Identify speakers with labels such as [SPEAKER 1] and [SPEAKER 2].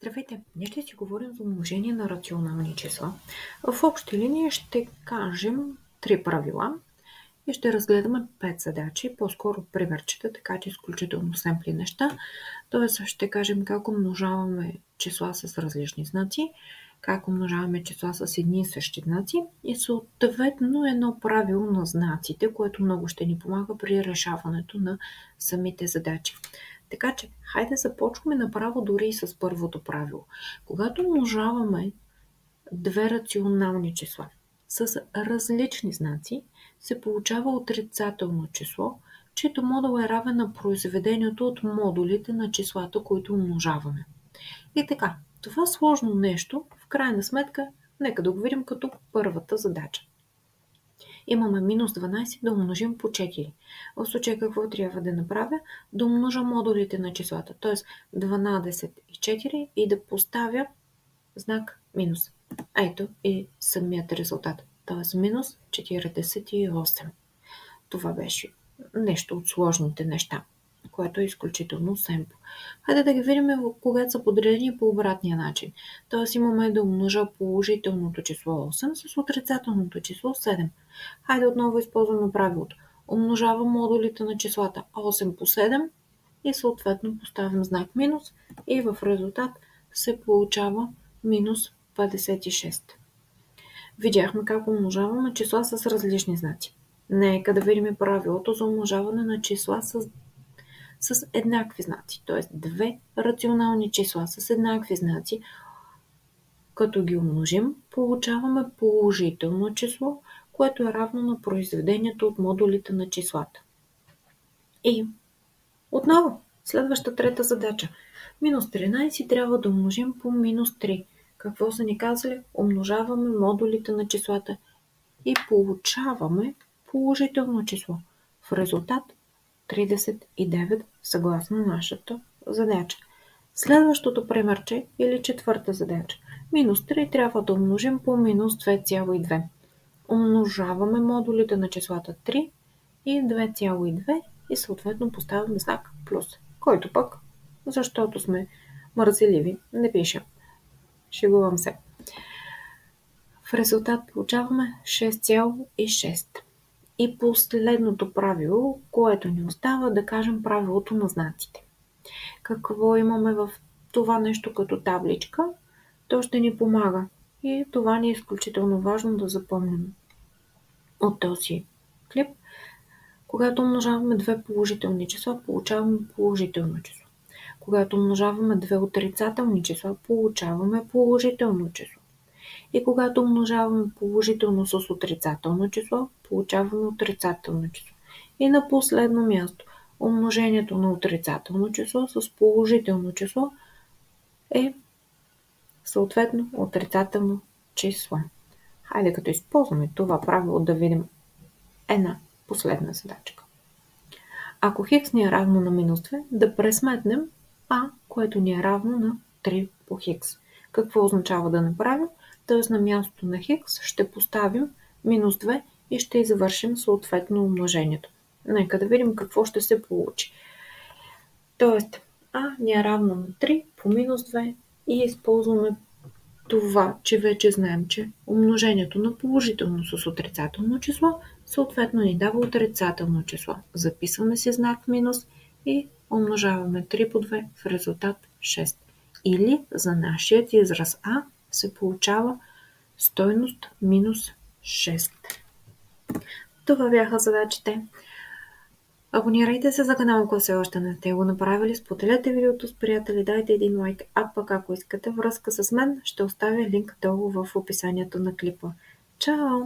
[SPEAKER 1] Здравейте! Днес ще си говорим за умножение на рационални числа. В общи линии ще кажем 3 правила и ще разгледаме 5 задачи, по-скоро примерчета, така че изключително семпли неща. Тоест ще кажем как умножаваме числа с различни знаци, как умножаваме числа с едни и същи знаци и съответно едно правило на знаците, което много ще ни помага при решаването на самите задачи. Така че, хайде започваме направо дори и с първото правило. Когато умножаваме две рационални числа с различни знаци, се получава отрицателно число, чието модул е равен на произведението от модулите на числата, които умножаваме. И така, това сложно нещо, в крайна сметка, нека да го видим като първата задача. Имаме минус 12 да умножим по 4. В случая какво трябва да направя? Да умножа модулите на числата, т.е. 12 и 4 и да поставя знак минус. Ето и самият резултат, т.е. минус 48. Това беше нещо от сложните неща, което е изключително семпо. Хайде да ги видим, когато са подредени по обратния начин. Т.е. имаме да умножа положителното число 8 с отрицателното число 7. Хайде отново използваме правилото. Умножавам модулите на числата 8 по 7 и съответно поставям знак минус и в резултат се получава минус 56. Видяхме как умножаваме числа с различни знаци. Нека да видим правилото за умножаване на числа с еднакви знаци, т.е. две рационални числа с еднакви знаци, като ги умножим, получаваме положително число, което е равно на произведението от модулите на числата. И отново, следваща трета задача. Минус 13 трябва да умножим по минус 3. Какво са ни казали? Умножаваме модулите на числата и получаваме положително число. В резултат 39 съгласно нашата задача. Следващото примерче или четвърта задача. Минус 3 трябва да умножим по минус 2,2. Умножаваме модулите на числата 3 и 2,2 и съответно поставяме знак плюс, който пък, защото сме мързеливи, не пишем. Шегувам се. В резултат получаваме 6,6. И последното правило, което ни остава, да кажем правилото на знаците. Какво имаме в това нещо като табличка? То ще ни помага. И това ни е изключително важно да запомним от този клип. Когато умножаваме две положителни числа, получаваме положително число. Когато умножаваме две отрицателни числа, получаваме положително число. И когато умножаваме положително с отрицателно число, получаваме отрицателно число. И на последно място, умножението на отрицателно число с положително число е съответно отрицателно число. Хайде като използваме това правило да видим една последна задачка. Ако хикс ни е равно на минус 2, да пресметнем а, което ни е равно на 3 по хикс. Какво означава да направим? Т.е. на мястото на хикс ще поставим минус 2 и ще извършим съответно умножението. Нека да видим какво ще се получи. Тоест а ни е равно на 3 по минус 2 и използваме това, че вече знаем, че умножението на положително с отрицателно число съответно ни дава отрицателно число. Записваме си знак минус и умножаваме 3 по 2 в резултат 6. Или за нашият израз А се получава стойност минус 6. Това бяха задачите. Абонирайте се за канала, ако все още не сте го направили, споделете видеото с приятели, дайте един лайк, а пък ако искате връзка с мен, ще оставя линк долу в описанието на клипа. Чао!